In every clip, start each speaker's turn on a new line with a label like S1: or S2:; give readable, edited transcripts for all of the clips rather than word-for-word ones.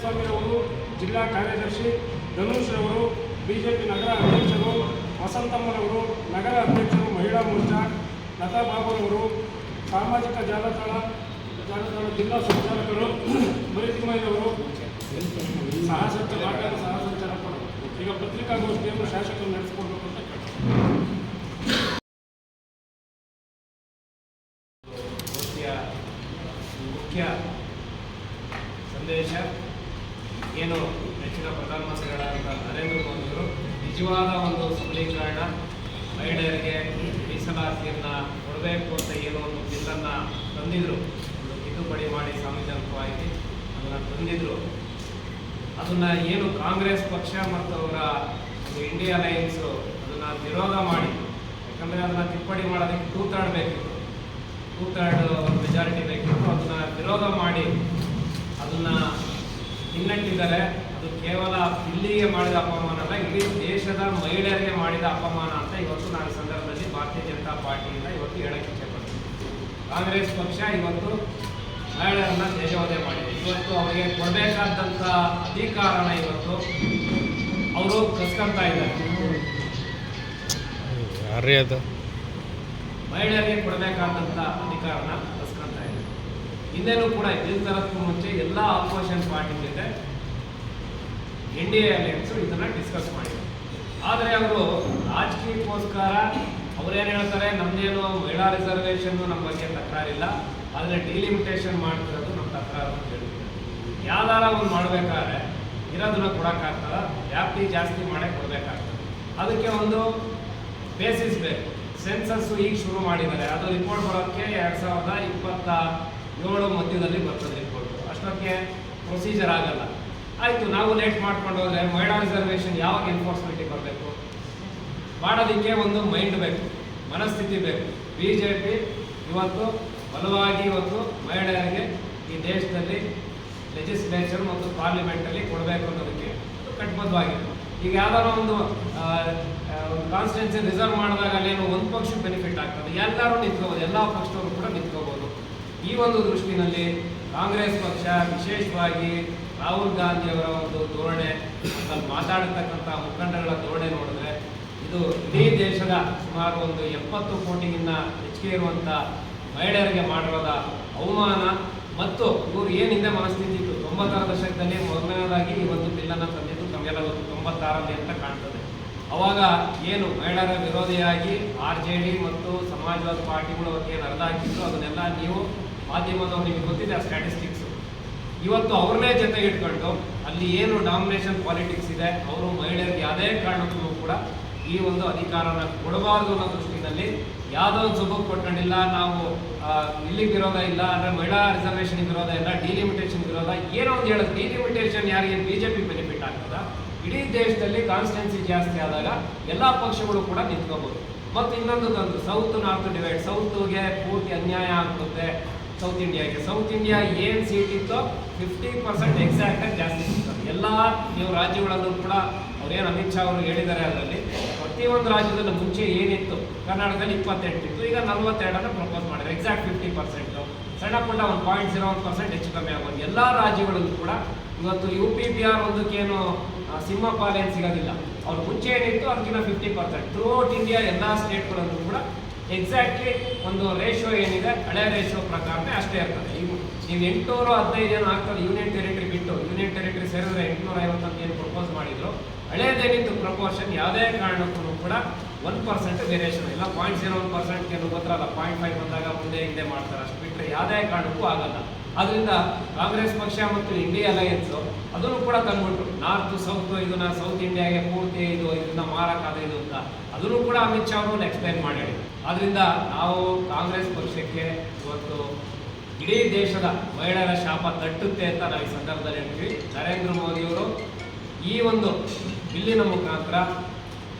S1: ತಿಪ್ಪೇಸ್ವಾಮಿ ಅವರು ಜಿಲ್ಲಾ ಕಾರ್ಯದರ್ಶಿ, ಧನುಷ್ ಅವರು ಬಿಜೆಪಿ ನಗರ ಅಧ್ಯಕ್ಷರು, ವಸಂತಮ್ಮನವರು ನಗರ ಅಧ್ಯಕ್ಷರು ಮಹಿಳಾ ಮೋರ್ಚಾ, ಲತಾ ಬಾಬುರವರು ಸಾಮಾಜಿಕ ಜಾಲತಾಣ ಜಿಲ್ಲಾ ಸಂಚಾಲಕರು, ಮರಿತಿಮ್ಮಯ್ಯನವರು ಸಹ ಸಂಚಾಲಕರು. ಈಗ ಪತ್ರಿಕಾಗೋಷ್ಠಿಯನ್ನು ಶಾಸಕರು ನಡೆಸಿಕೊಡ್ಬೇಕು ಅಂತ
S2: ಮುಖ್ಯ ಸಂದೇಶ ಏನು ನೆಚ್ಚಿನ ಪ್ರಧಾನಮಂತ್ರಿಗಳಾದ ನರೇಂದ್ರ ಮೋದಿಯವರು ನಿಜವಾದ ಒಂದು ಸಬಲೀಕರಣ, ಮಹಿಳೆಯರಿಗೆ ಮೀಸಲಾತಿಯನ್ನು ಕೊಡಬೇಕು ಅಂತ ಏನೋ ಒಂದು ಬಿಲ್ಲನ್ನು ತಂದಿದ್ರು, ಒಂದು ತಿದ್ದುಪಡಿ ಮಾಡಿ ಸಾಂವಿಧಾನಿಕವಾಗಿ ಅದನ್ನು ತಂದಿದ್ರು. ಅದನ್ನು ಏನು ಕಾಂಗ್ರೆಸ್ ಪಕ್ಷ ಮತ್ತು ಅವರ ಒಂದು ಇಂಡಿಯಾ ಅಲಯನ್ಸು ಅದನ್ನು ವಿರೋಧ ಮಾಡಿ, ಯಾಕಂದರೆ ಅದನ್ನು ತಿದ್ದುಪಡಿ ಮಾಡೋದಕ್ಕೆ 2/3 ಬೇಕಿತ್ತು, 2/3 ಮೆಜಾರಿಟಿ ಬೇಕಿತ್ತು. ಅದನ್ನು ವಿರೋಧ ಮಾಡಿ ಅದನ್ನು ಹಿನ್ನಟ್ಟಿದ್ದಾರೆ. ಅದು ಕೇವಲ ಇಲ್ಲಿಗೆ ಮಾಡಿದ ಅಪಮಾನ ಅಲ್ಲ, ಇಡೀ ದೇಶದ ಮಹಿಳೆಯರಿಗೆ ಮಾಡಿದ ಅಪಮಾನ ಅಂತ ಇವತ್ತು ನಾನು ಸಂದರ್ಭದಲ್ಲಿ ಭಾರತೀಯ ಜನತಾ ಪಾರ್ಟಿಯಿಂದ ಇವತ್ತು ಹೇಳಕ್ಕೆ ಇಚ್ಛೆಪಡ್ತೀನಿ. ಕಾಂಗ್ರೆಸ್ ಪಕ್ಷ ಇವತ್ತು ಮಹಿಳೆಯರನ್ನ ದೇಶವಧೆ ಮಾಡಿದೆ. ಇವತ್ತು ಅವರಿಗೆ ಕೊಡಬೇಕಾದಂಥ ಅಧಿಕಾರನ ಇವತ್ತು ಅವರು ಕಸ್ಕೊಂತಾ ಇದ್ದಾರೆ. ಮಹಿಳೆಯರಿಗೆ ಕೊಡಬೇಕಾದಂಥ ಅಧಿಕಾರನ ಕಸ್ಕೊಂತಾ ಇದ್ದಾರೆ. ಹಿಂದೆನೂ ಕೂಡ ಇದಕ್ಕೂ ಮುಂಚೆ ಎಲ್ಲ ಆಪೋಸಿಷನ್ ಪಾರ್ಟಿ ಜೊತೆ NDA ಅಲಯನ್ಸು ಇದನ್ನು ಡಿಸ್ಕಸ್ ಮಾಡಿದ್ರು. ಆದರೆ ಅವರು ರಾಜಕೀಯಕ್ಕೋಸ್ಕರ ಅವ್ರೇನು ಹೇಳ್ತಾರೆ, ನಮ್ಮದೇನು ಮಹಿಳಾ ರಿಸರ್ವೇಷನ್ನು ನಮ್ಮ ಬಗ್ಗೆ ತಕರಾರಿಲ್ಲ, ಆದರೆ ಡಿಲಿಮಿಟೇಷನ್ ಮಾಡ್ತಿರೋದು ನಮ್ಮ ತಕರಾರು ಅಂತ ಹೇಳ್ತಾರೆ. ಯಾವ್ದಾರ ಒಂದು ಮಾಡಬೇಕಾದ್ರೆ ಇರೋದನ್ನ ಕೊಡೋಕ್ಕಾಗ್ತದ, ವ್ಯಾಪ್ತಿ ಜಾಸ್ತಿ ಮಾಡೇ ಕೊಡಬೇಕಾಗ್ತದೆ. ಅದಕ್ಕೆ ಒಂದು ಬೇಸಿಸ್ ಬೇಕು. ಸೆನ್ಸಸ್ಸು ಈಗ ಶುರು ಮಾಡಿದ್ದಾರೆ, ಅದು ರಿಪೋರ್ಟ್ ಬರೋಕ್ಕೆ 2027 ಮಧ್ಯದಲ್ಲಿ ಬರ್ತದೆ ರಿಪೋರ್ಟ್. ಅಷ್ಟೊತ್ತಿಗೆ ಪ್ರೊಸೀಜರ್ ಆಗಲ್ಲ. ಆಯಿತು, ನಾವು ಲೇಟ್ ಮಾಡ್ಕೊಂಡು ಹೋದರೆ ಮಹಿಳಾ ರಿಸರ್ವೇಷನ್ ಯಾವಾಗ ಎನ್ಫೋರ್ಸ್ಮೆಂಟಿಗೆ ಬರಬೇಕು? ಮಾಡೋದಕ್ಕೆ ಒಂದು ಮೈಂಡ್ ಬೇಕು, ಮನಸ್ಥಿತಿ ಬೇಕು. BJP ಇವತ್ತು ಬಲವಾಗಿ ಇವತ್ತು ಮಹಿಳೆಯರಿಗೆ ಈ ದೇಶದಲ್ಲಿ ಲೆಜಿಸ್ಲೇಚರ್ ಮತ್ತು ಪಾರ್ಲಿಮೆಂಟಲ್ಲಿ ಕೊಡಬೇಕು ಅನ್ನೋದಕ್ಕೆ ಕಟ್ಟಿಬದ್ಧವಾಗಿದೆ. ಈಗ ಯಾವ್ದಾರ ಒಂದು ಕಾನ್ಸ್ಟಿಟ್ಯೂನ್ಸಿ ರಿಸರ್ವ್ ಮಾಡಿದಾಗ ಅಲ್ಲೇನು ಒಂದು ಪಕ್ಷಕ್ಕೆ ಬೆನಿಫಿಟ್ ಆಗ್ತದೆ, ಎಲ್ಲರೂ ನಿಂತ್ಕೋಬೋದು, ಎಲ್ಲ ಪಕ್ಷದವರು ಕೂಡ ನಿಂತ್ಕೋಬೋದು. ಈ ಒಂದು ದೃಷ್ಟಿನಲ್ಲಿ ಕಾಂಗ್ರೆಸ್ ಪಕ್ಷ ವಿಶೇಷವಾಗಿ ರಾಹುಲ್ ಗಾಂಧಿಯವರ ಒಂದು ಧೋರಣೆ, ಅಲ್ಲಿ ಮಾತಾಡತಕ್ಕಂಥ ಮುಖಂಡಗಳ ಧೋರಣೆ ನೋಡಿದ್ರೆ ಇದು ಇಡೀ ದೇಶದ ಸುಮಾರು ಒಂದು 70 ಕೋಟಿಗಿನ್ನ ಹೆಚ್ಚಿಗೆ ಇರುವಂಥ ಮಹಿಳೆಯರಿಗೆ ಮಾಡಿರೋದ ಅವಮಾನ. ಮತ್ತು ಇವರು ಏನು ಹಿಂದೆ ಮನಸ್ಥಿತಿ ಇತ್ತು, 90ರ ದಶಕದಲ್ಲಿ ಮೊದಲನೇದಾಗಿ ಈ ಒಂದು ಬಿಲ್ಲನ್ನು ತಂದಿದ್ದು ತಮಗೆಲ್ಲ 96ರಲ್ಲಿ ಅಂತ ಕಾಣ್ತದೆ. ಅವಾಗ ಏನು ಮಹಿಳೆಯರ ವಿರೋಧಿಯಾಗಿ RJD ಮತ್ತು ಸಮಾಜವಾದ ಪಾರ್ಟಿಗಳು ಏನು ಅರ್ಧ ಹಾಕಿದ್ರು, ಅದನ್ನೆಲ್ಲ ನೀವು ಮಾಧ್ಯಮದವ್ರು ನಿಮಗೆ ಗೊತ್ತಿದೆ ಆ ಸ್ಟ್ಯಾಟಿಸ್ಟಿಕ್ಸು. ಇವತ್ತು ಅವ್ರನ್ನೇ ಜೊತೆಗೆ ಇಟ್ಕೊಂಡು ಅಲ್ಲಿ ಏನು ಡಾಮಿನೇಷನ್ ಪಾಲಿಟಿಕ್ಸ್ ಇದೆ, ಅವರು ಮಹಿಳೆಯರಿಗೆ ಯಾವುದೇ ಕಾರಣಕ್ಕೂ ಕೂಡ ಈ ಒಂದು ಅಧಿಕಾರನ ಕೊಡಬಾರ್ದು ಅನ್ನೋ ದೃಷ್ಟಿನಲ್ಲಿ ಯಾವುದೋ ಒಂದು ಸೊಬಗು ಕೊಟ್ಕೊಂಡಿಲ್ಲ. ನಾವು ಇಲ್ಲಿಗೆ ವಿರೋಧ ಇಲ್ಲ, ಅಂದರೆ ಮಹಿಳಾ ರಿಸರ್ವೇಷನ್ಗೆ ವಿರೋಧ ಇಲ್ಲ, ಡಿಲಿಮಿಟೇಷನ್ ವಿರೋಧ, ಏನೋ ಒಂದು ಹೇಳೋದು. ಡಿಲಿಮಿಟೇಷನ್ ಯಾರಿಗೆ BJP ಬೆನಿಫಿಟ್ ಆಗ್ತದ? ಇಡೀ ದೇಶದಲ್ಲಿ ಕಾನ್ಸ್ಟಿಟ್ಯೂನ್ಸಿ ಜಾಸ್ತಿ ಆದಾಗ ಎಲ್ಲ ಪಕ್ಷಗಳು ಕೂಡ ನಿಂತ್ಕೋಬೋದು. ಮತ್ತು ಇನ್ನೊಂದು ತಂದು ಸೌತ್ ನಾರ್ತ್ ಡಿವೈಡ್, ಸೌತ್ಗೆ ಪೂರ್ತಿ ಅನ್ಯಾಯ ಆಗ್ಬಿಡುತ್ತೆ ಸೌತ್ ಇಂಡಿಯಾಗೆ. ಸೌತ್ ಇಂಡಿಯಾ ಏನು ಸೀಟ್ ಇತ್ತೋ 50% ಎಕ್ಸಾಕ್ಟಾಗಿ ಜಾಸ್ತಿ ಸಿಗ್ತದೆ. ಎಲ್ಲ ನೀವು ರಾಜ್ಯಗಳಲ್ಲೂ ಕೂಡ ಅವ್ರೇನು ಅಮಿತ್ ಶಾ ಅವರು ಹೇಳಿದ್ದಾರೆ, ಅದರಲ್ಲಿ ಪ್ರತಿಯೊಂದು ರಾಜ್ಯದಲ್ಲೂ ಮುಂಚೆ ಏನಿತ್ತು, ಕರ್ನಾಟಕದಲ್ಲಿ 28 ಇತ್ತು, ಈಗ 42 ಪ್ರಪೋಸ್ ಮಾಡಿದ್ದಾರೆ. ಎಕ್ಸಾಕ್ಟ್ 50%, ಸಣ್ಣ ಪುಟ್ಟ 1.01% ಹೆಚ್ಚು ಕಮ್ಮಿ ಆಗೋದು. ಎಲ್ಲ ರಾಜ್ಯಗಳಲ್ಲೂ ಕೂಡ ಇವತ್ತು UP BR ಒಂದಕ್ಕೇನು ಸಿಂಹಪಾಲೇನು ಸಿಗೋದಿಲ್ಲ. ಅವ್ರು ಮುಂಚೆ ಏನಿತ್ತು ಅದಕ್ಕಿಂತ 50%. ಥ್ರೂಔಟ್ ಇಂಡಿಯಾ ಎಲ್ಲ ಸ್ಟೇಟ್ಗಳಲ್ಲೂ ಕೂಡ ಎಕ್ಸಾಕ್ಟ್ಲಿ ಒಂದು ರೇಷಿಯೋ ಏನಿದೆ, ಹಳೆ ರೇಷಿಯೋ ಪ್ರಕಾರನೇ ಅಷ್ಟೇ ಇರ್ತದೆ. ಈಗ ನೀವು 815 ಜನ ಆಗ್ತದೆ ಯೂನಿಯನ್ ಟೆರಿಟರಿ ಬಿಟ್ಟು, ಯೂನಿಯನ್ ಟೆರಿಟರಿ ಸೇರಿದ್ರೆ 850 ಅಂತ ಏನು ಪ್ರಪೋಸ್ ಮಾಡಿದ್ರು, ಹಳೇದೇನಿತ್ತು ಪ್ರಪೋರ್ಷನ್ ಯಾವುದೇ ಕಾರಣಕ್ಕೂ ಕೂಡ 1% ವೇರಿಯೇಷನ್ ಇಲ್ಲ. 0.01% ಏನು ಗೊತ್ತಲ್ಲ, 0.5 ಬಂದಾಗ ಮುಂದೆ ಹಿಂದೆ ಮಾಡ್ತಾರೆ, ಅಷ್ಟು ಬಿಟ್ಟರೆ ಯಾವುದೇ ಕಾರಣಕ್ಕೂ ಆಗಲ್ಲ. ಆದ್ದರಿಂದ ಕಾಂಗ್ರೆಸ್ ಪಕ್ಷ ಮತ್ತು ಇಂಡಿಯಾ ಅಲಯನ್ಸು ಅದನ್ನು ಕೂಡ ತಂದ್ಬಿಟ್ರು, ನಾರ್ತ್ ಸೌತ್ ಇದನ್ನ ಸೌತ್ ಇಂಡಿಯಾಗೆ ಪೂರ್ತಿ ಇದನ್ನ ಮಾರಕ್ಕಾದ ಇದು ಅಂತ ಅದನ್ನು ಕೂಡ ಅಮಿತ್ ಶಾ ಅವರು ಎಕ್ಸ್ಪ್ಲೈನ್ ಮಾಡಿ. ಆದ್ದರಿಂದ ನಾವು ಕಾಂಗ್ರೆಸ್ ಪಕ್ಷಕ್ಕೆ ಇವತ್ತು ಇಡೀ ದೇಶದ ಮಹಿಳೆಯರ ಶಾಪ ತಟ್ಟುತ್ತೆ ಅಂತ ನಾವು ಈ ಸಂದರ್ಭದಲ್ಲಿ ಹೇಳ್ತೀವಿ. ನರೇಂದ್ರ ಮೋದಿಯವರು ಈ ಒಂದು ಬಿಲ್ಲಿನ ಮುಖಾಂತರ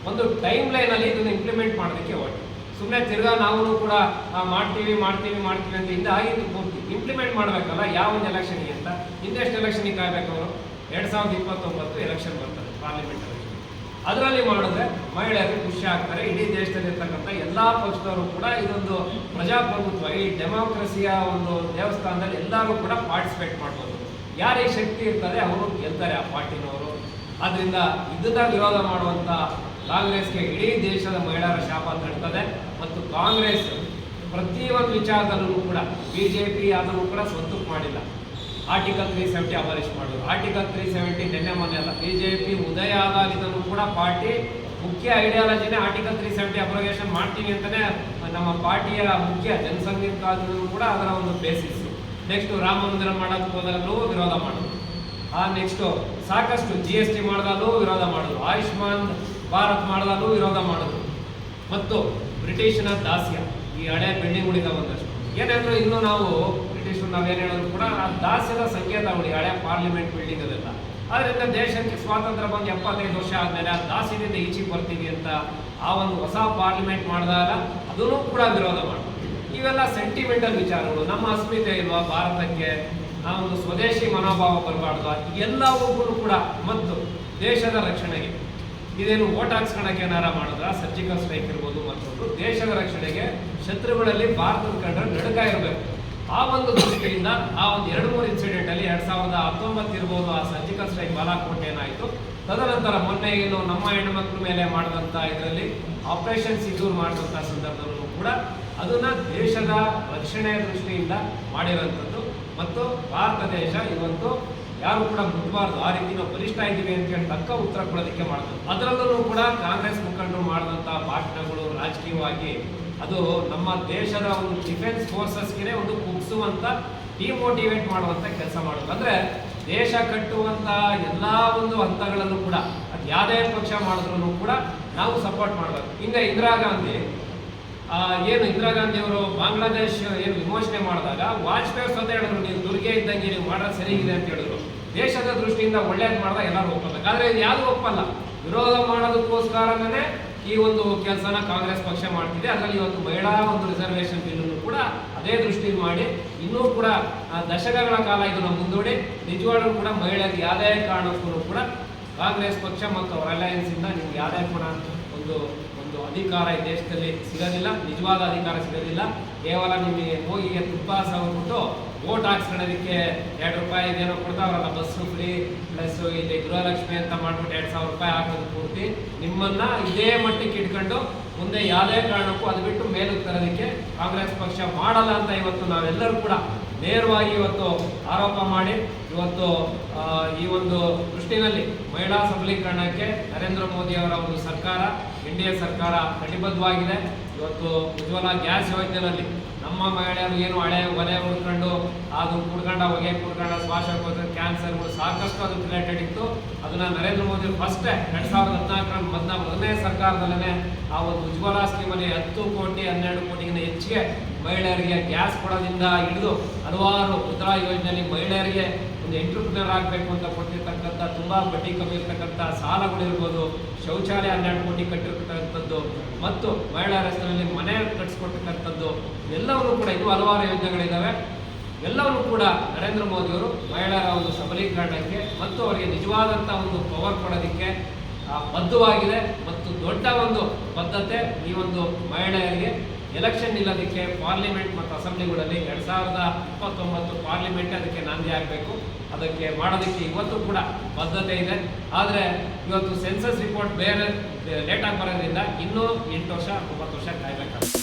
S2: ಒಂದು ಟೈಮ್ ಲೈನಲ್ಲಿ ಇದನ್ನು ಇಂಪ್ಲಿಮೆಂಟ್ ಮಾಡೋದಕ್ಕೆ ಹೊರಟು. ಸುಮ್ಮನೆ ತಿರ್ಗಾ ನಾವು ಕೂಡ ಮಾಡ್ತೀವಿ ಅಂತ ಹಿಂದೆ ಆಗಿದ್ದು ಪೂರ್ತಿ ಇಂಪ್ಲಿಮೆಂಟ್ ಮಾಡಬೇಕಲ್ಲ. ಯಾವ ಒಂದು ಎಲೆಕ್ಷನ್ಗೆ ಅಂತ ಹಿಂದೆಷ್ಟು ಎಲೆಕ್ಷನ್ಗೆ ಕಾಯಬೇಕು ಅವರು? 2029 ಎಲೆಕ್ಷನ್ ಬರ್ತದೆ ಪಾರ್ಲಿಮೆಂಟ್ ಎಲೆಕ್ಷನ್. ಅದರಲ್ಲಿ ಮಾಡಿದ್ರೆ ಮಹಿಳೆಯರಿಗೆ ಖುಷಿ ಆಗ್ತಾರೆ. ಇಡೀ ದೇಶದಲ್ಲಿ ಇರ್ತಕ್ಕಂಥ ಎಲ್ಲ ಪಕ್ಷದವರು ಕೂಡ ಇದೊಂದು ಪ್ರಜಾಪ್ರಭುತ್ವ, ಈ ಡೆಮೋಕ್ರಸಿಯ ಒಂದು ದೇವಸ್ಥಾನದಲ್ಲಿ ಎಲ್ಲರೂ ಕೂಡ ಪಾರ್ಟಿಸಿಪೇಟ್ ಮಾಡ್ಬೋದು. ಯಾರಿಗೆ ಶಕ್ತಿ ಇರ್ತದೆ ಅವರು ಗೆಲ್ತಾರೆ ಆ ಪಾರ್ಟಿನವರು. ಆದ್ದರಿಂದ ಇದನ್ನ ವಿರೋಧ ಮಾಡುವಂಥ ಕಾಂಗ್ರೆಸ್ಗೆ ಇಡೀ ದೇಶದ ಮಹಿಳೆಯರ ಶಾಪ ತಡ್ತದೆ. ಮತ್ತು ಕಾಂಗ್ರೆಸ್ ಪ್ರತಿಯೊಂದು ವಿಚಾರದಲ್ಲೂ ಕೂಡ BJP ಅದನ್ನು ಕೂಡ ಸ್ವಂತಕ್ಕೆ ಮಾಡಿಲ್ಲ. ಆರ್ಟಿಕಲ್ 370 ಅಬಾಲಿಷ್ ಮಾಡೋದು, ಆರ್ಟಿಕಲ್ 370 ನಿನ್ನೆ ಮೊನ್ನೆ ಅಲ್ಲ, BJP ಉದಯ ಆದಾಗಿದ್ದನ್ನು ಕೂಡ ಪಾರ್ಟಿ ಮುಖ್ಯ ಐಡಿಯಾಲಜಿನೇ ಆರ್ಟಿಕಲ್ 370 ಅಬ್ರೋಗೇಷನ್ ಮಾಡ್ತೀವಿ ಅಂತಲೇ ನಮ್ಮ ಪಾರ್ಟಿಯ ಮುಖ್ಯ ಜನಸಂಘದ ಕಾಲದಲ್ಲೂ ಕೂಡ ಅದರ ಒಂದು ಬೇಸಿಸ್. ನೆಕ್ಸ್ಟ್ ರಾಮ ಮಂದಿರ ಮಾಡೋಕ್ಕೆ ಹೋದಾಗಲೂ ವಿರೋಧ ಮಾಡೋದು, ನೆಕ್ಸ್ಟು ಸಾಕಷ್ಟು GST ಮಾಡಿದಾಗಲೂ ವಿರೋಧ ಮಾಡೋದು, ಆಯುಷ್ಮಾನ್ ಭಾರತ್ ಮಾಡಿದಾಗಲೂ ವಿರೋಧ ಮಾಡೋದು, ಮತ್ತು ಬ್ರಿಟಿಷನ ದಾಸ್ಯ ಈ ಹಳೆ ಬಿಲ್ಡಿಂಗ್ ಉಳಿದ ಒಂದಷ್ಟು ಏನಾದರೂ ಇನ್ನೂ ನಾವು ಬ್ರಿಟಿಷರು ನಾವೇನು ಹೇಳಿದ್ರು ಕೂಡ ಆ ದಾಸ್ಯದ ಸಂಕೇತಗಳು ಹಳೆ ಪಾರ್ಲಿಮೆಂಟ್ ಬಿಲ್ಡಿಂಗ್ ಅದೆಲ್ಲ. ಆದ್ದರಿಂದ ದೇಶಕ್ಕೆ ಸ್ವಾತಂತ್ರ್ಯ ಬಂದು 75 ವರ್ಷ ಆದಮೇಲೆ ಆ ದಾಸ್ಯದಿಂದ ಈಚೆಗೆ ಬರ್ತೀವಿ ಅಂತ ಆ ಒಂದು ಹೊಸ ಪಾರ್ಲಿಮೆಂಟ್ ಮಾಡಿದಾಗ ಅದನ್ನು ಕೂಡ ವಿರೋಧ ಮಾಡೋದು. ಇವೆಲ್ಲ ಸೆಂಟಿಮೆಂಟಲ್ ವಿಚಾರಗಳು. ನಮ್ಮ ಅಸ್ಮಿತೆ ಇಲ್ವಾ ಭಾರತಕ್ಕೆ, ಆ ಒಂದು ಸ್ವದೇಶಿ ಮನೋಭಾವ ಬರಬಾರ್ದು, ಎಲ್ಲವೂ ಕೂಡ. ಮತ್ತು ದೇಶದ ರಕ್ಷಣೆಗೆ ಇದೇನು ಓಟ್ ಹಾಕ್ಸ್ಕೊಳಕ್ಕೆ ಏನಾರ ಮಾಡಿದ್ರ ಸರ್ಜಿಕಲ್ ಸ್ಟ್ರೈಕ್ ಇರ್ಬೋದು, ಮತ್ತೊಂದು ದೇಶದ ರಕ್ಷಣೆಗೆ ಶತ್ರುಗಳಲ್ಲಿ ಭಾರತದ ಕಂಡ್ರೆ ನಡುಕ ಇರಬೇಕು. ಆ ಒಂದು ದೃಷ್ಟಿಯಿಂದ ಆ ಒಂದು 2-3 ಇನ್ಸಿಡೆಂಟಲ್ಲಿ 2019 ಇರ್ಬೋದು ಆ ಸರ್ಜಿಕಲ್ ಸ್ಟ್ರೈಕ್ ಬಾಲಾಕೋಟ್ ಏನಾಯಿತು. ತದನಂತರ ಮೊನ್ನೆ ಏನು ನಮ್ಮ ಹೆಣ್ಣುಮಕ್ಳ ಮೇಲೆ ಮಾಡಿದಂಥ ಇದರಲ್ಲಿ ಆಪರೇಷನ್ ಸಿಂಧೂರ್ ಮಾಡಿದಂಥ ಸಂದರ್ಭದಲ್ಲೂ ಕೂಡ ಅದನ್ನು ದೇಶದ ರಕ್ಷಣೆಯ ದೃಷ್ಟಿಯಿಂದ ಮಾಡಿರೋಂಥದ್ದು. ಮತ್ತು ಭಾರತ ದೇಶ ಇವತ್ತು ಯಾರು ಕೂಡ ಮುಟ್ಬಾರ್ದು, ಆ ರೀತಿ ನಾವು ಬಲಿಷ್ಠ ಇದ್ದೀವಿ ಅಂತ ಹೇಳಿ ತಕ್ಕ ಉತ್ತರ ಕೊಡೋದಕ್ಕೆ ಮಾಡ್ತಾರೆ. ಅದರಲ್ಲೂ ಕೂಡ ಕಾಂಗ್ರೆಸ್ ಮುಖಂಡರು ಮಾಡಿದಂಥ ಭಾಷಣಗಳು ರಾಜಕೀಯವಾಗಿ ಅದು ನಮ್ಮ ದೇಶದ ಒಂದು ಡಿಫೆನ್ಸ್ ಫೋರ್ಸಸ್ಗೆ ಒಂದು ಕುಗ್ಸುವಂಥ ಡಿಮೋಟಿವೇಟ್ ಮಾಡುವಂಥ ಕೆಲಸ ಮಾಡೋದು. ಅಂದರೆ ದೇಶ ಕಟ್ಟುವಂಥ ಎಲ್ಲ ಒಂದು ಹಂತಗಳಲ್ಲೂ ಕೂಡ ಅದು ಯಾವುದೇ ಪಕ್ಷ ಮಾಡಿದ್ರೂ ಕೂಡ ನಾವು ಸಪೋರ್ಟ್ ಮಾಡಬೇಕು. ಹಿಂಗೆ ಇಂದಿರಾ ಗಾಂಧಿ ಅವರು ಬಾಂಗ್ಲಾದೇಶ್ ಏನು ವಿಮೋಚನೆ ಮಾಡಿದಾಗ ವಾಜಪೇಯಿ ಸ್ವತಃ ಹೇಳಿದ್ರು, ನೀವು ದುರ್ಗೆ ಇದ್ದಂಗೆ ನೀವು ಮಾಡೋದು ಸರಿಗಿದೆ ಅಂತ ಹೇಳಿದ್ರು. ದೇಶದ ದೃಷ್ಟಿಯಿಂದ ಒಳ್ಳೇದು ಮಾಡಿದಾಗ ಎಲ್ಲರೂ ಒಪ್ಪಲ್ಲ. ಆದರೆ ಇದು ಯಾವುದು ಒಪ್ಪಲ್ಲ, ವಿರೋಧ ಮಾಡೋದಕ್ಕೋಸ್ಕರನೇ ಈ ಒಂದು ಕೆಲಸನ ಕಾಂಗ್ರೆಸ್ ಪಕ್ಷ ಮಾಡ್ತಿದೆ. ಅದರಲ್ಲಿ ಇವತ್ತು ಮಹಿಳಾ ಒಂದು ರಿಸರ್ವೇಷನ್ ಬಿಲ್ಲನ್ನು ಕೂಡ ಅದೇ ದೃಷ್ಟಿಯಲ್ಲಿ ಮಾಡಿ ಇನ್ನೂ ಕೂಡ ದಶಕಗಳ ಕಾಲ ಇದನ್ನು ಮುಂದೂಡಿ ನಿಜವಾಗ್ಲೂ ಕೂಡ ಮಹಿಳೆಯರಿಗೆ ಯಾವುದೇ ಕಾರಣಕ್ಕೂ ಕೂಡ ಕಾಂಗ್ರೆಸ್ ಪಕ್ಷ ಮತ್ತು ಅವರ ಅಲಯನ್ಸಿಂದ ನಿಮ್ಗೆ ಯಾವುದೇ ಕೂಡ ಒಂದು ಅಧಿಕಾರ ಈ ದೇಶದಲ್ಲಿ ಸಿಗೋದಿಲ್ಲ, ನಿಜವಾದ ಅಧಿಕಾರ ಸಿಗೋದಿಲ್ಲ. ಕೇವಲ ನಿಮಗೆ ಹೋಗಿ ತುಪ್ಪ ಸವರ್ಬಿಟ್ಟು ವೋಟ್ ಹಾಕ್ಸ್ಕೊಳ್ಳೋದಕ್ಕೆ 2 ರೂಪಾಯಿ ಇದೇನೋ ಕೊಡ್ತಾವ್ರಲ್ಲ, ಬಸ್ಸು ಫ್ರೀ ಪ್ಲಸ್ ಇಲ್ಲಿ ಗೃಹಲಕ್ಷ್ಮಿ ಅಂತ ಮಾಡ್ಬಿಟ್ಟು 2,000 ರೂಪಾಯಿ ಹಾಕೋದು ಪೂರ್ತಿ ನಿಮ್ಮನ್ನ ಇದೇ ಮಟ್ಟಕ್ಕೆ ಇಟ್ಕೊಂಡು ಮುಂದೆ ಯಾವುದೇ ಕಾರಣಕ್ಕೂ ಅದು ಬಿಟ್ಟು ಮೇಲಕ್ಕೆ ತರೋದಕ್ಕೆ ಕಾಂಗ್ರೆಸ್ ಪಕ್ಷ ಮಾಡಲ್ಲ ಅಂತ ಇವತ್ತು ನಾವೆಲ್ಲರೂ ಕೂಡ ನೇರವಾಗಿ ಇವತ್ತು ಆರೋಪ ಮಾಡಿ ಇವತ್ತು ಈ ಒಂದು ದೃಷ್ಟಿನಲ್ಲಿ ಮಹಿಳಾ ಸಬಲೀಕರಣಕ್ಕೆ ನರೇಂದ್ರ ಮೋದಿ ಅವರ ಒಂದು ಸರ್ಕಾರ, NDA ಸರ್ಕಾರ ಕಟಿಬದ್ಧವಾಗಿದೆ. ಇವತ್ತು ಉಜ್ವಲ ಗ್ಯಾಸ್ ಯೋಜನೆಯಲ್ಲಿ ನಮ್ಮ ಮಹಿಳೆಯರು ಏನು ಹಳೆ ಒಲೆ ಉಳ್ಕೊಂಡು ಅದು ಹೊಗೆ ಕುಡ್ಕೊಂಡ ಶ್ವಾಸಕೋಶ ಕ್ಯಾನ್ಸರ್ಗಳು ಸಾಕಷ್ಟು ಅದಕ್ಕೆ ರಿಲೇಟೆಡ್ ಇತ್ತು. ಅದನ್ನು ನರೇಂದ್ರ ಮೋದಿ ಫಸ್ಟೇ 2014 ಮೊದಲನೇ ಸರ್ಕಾರದಲ್ಲೇ ಆ ಒಂದು ಉಜ್ವಲ ಸ್ಕೀಮಲ್ಲಿ 10 ಕೋಟಿ 12 ಕೋಟಿಗಿಂತ ಹೆಚ್ಚಿಗೆ ಮಹಿಳೆಯರಿಗೆ ಗ್ಯಾಸ್ ಕೊಡೋದ್ರಿಂದ ಹಿಡಿದು ಹಲವಾರು ಉಜ್ವಲ ಯೋಜನೆಯಲ್ಲಿ ಮಹಿಳೆಯರಿಗೆ ಒಂದು ಎಂಟ್ರಪ್ರಿನರ್ ಆಗಬೇಕು ಅಂತ ಕೊಟ್ಟಿರ್ತಕ್ಕಂಥ ತುಂಬ ಬಡ್ಡಿ ಕಮ್ಮಿ ಇರ್ತಕ್ಕಂಥ ಸಾಲಗಳಿರ್ಬೋದು, ಶೌಚಾಲಯ 12 ಕೋಟಿ ಕಟ್ಟಿರ್ತಕ್ಕಂಥದ್ದು, ಮತ್ತು ಮಹಿಳಾ ರಸ್ತೆಯಲ್ಲಿ ಮನೆ ಕಟ್ಟಿಸ್ಕೊಟ್ಟಿರ್ತಕ್ಕಂಥದ್ದು ಎಲ್ಲವನ್ನೂ ಕೂಡ ಇನ್ನೂ ಹಲವಾರು ಯೋಜನೆಗಳಿದ್ದಾವೆ. ಎಲ್ಲವನ್ನೂ ಕೂಡ ನರೇಂದ್ರ ಮೋದಿಯವರು ಮಹಿಳೆಯರ ಒಂದು ಸಬಲೀಕರಣಕ್ಕೆ ಮತ್ತು ಅವರಿಗೆ ನಿಜವಾದಂಥ ಒಂದು ಪವರ್ ಕೊಡೋದಕ್ಕೆ ಬದ್ಧವಾಗಿದೆ. ಮತ್ತು ದೊಡ್ಡ ಒಂದು ಬದ್ಧತೆ ಈ ಒಂದು ಮಹಿಳೆಯರಿಗೆ ಎಲೆಕ್ಷನ್ ನಿಲ್ಲೋದಕ್ಕೆ ಪಾರ್ಲಿಮೆಂಟ್ ಮತ್ತು ಅಸೆಂಬ್ಲಿಗಳಲ್ಲಿ 2029 ಪಾರ್ಲಿಮೆಂಟ್ ಅದಕ್ಕೆ ನಾಂದಿ ಆಗಬೇಕು. ಅದಕ್ಕೆ ಮಾಡೋದಕ್ಕೆ ಇವತ್ತು ಕೂಡ ಬದ್ಧತೆ ಇದೆ. ಆದರೆ ಇವತ್ತು ಸೆನ್ಸಸ್ ರಿಪೋರ್ಟ್ ಬೇರೆ ಲೇಟಾಗಿ ಬರೋದ್ರಿಂದ ಇನ್ನೂ 8 ವರ್ಷ 9 ವರ್ಷ ಕಾಯಬೇಕಾಗುತ್ತೆ.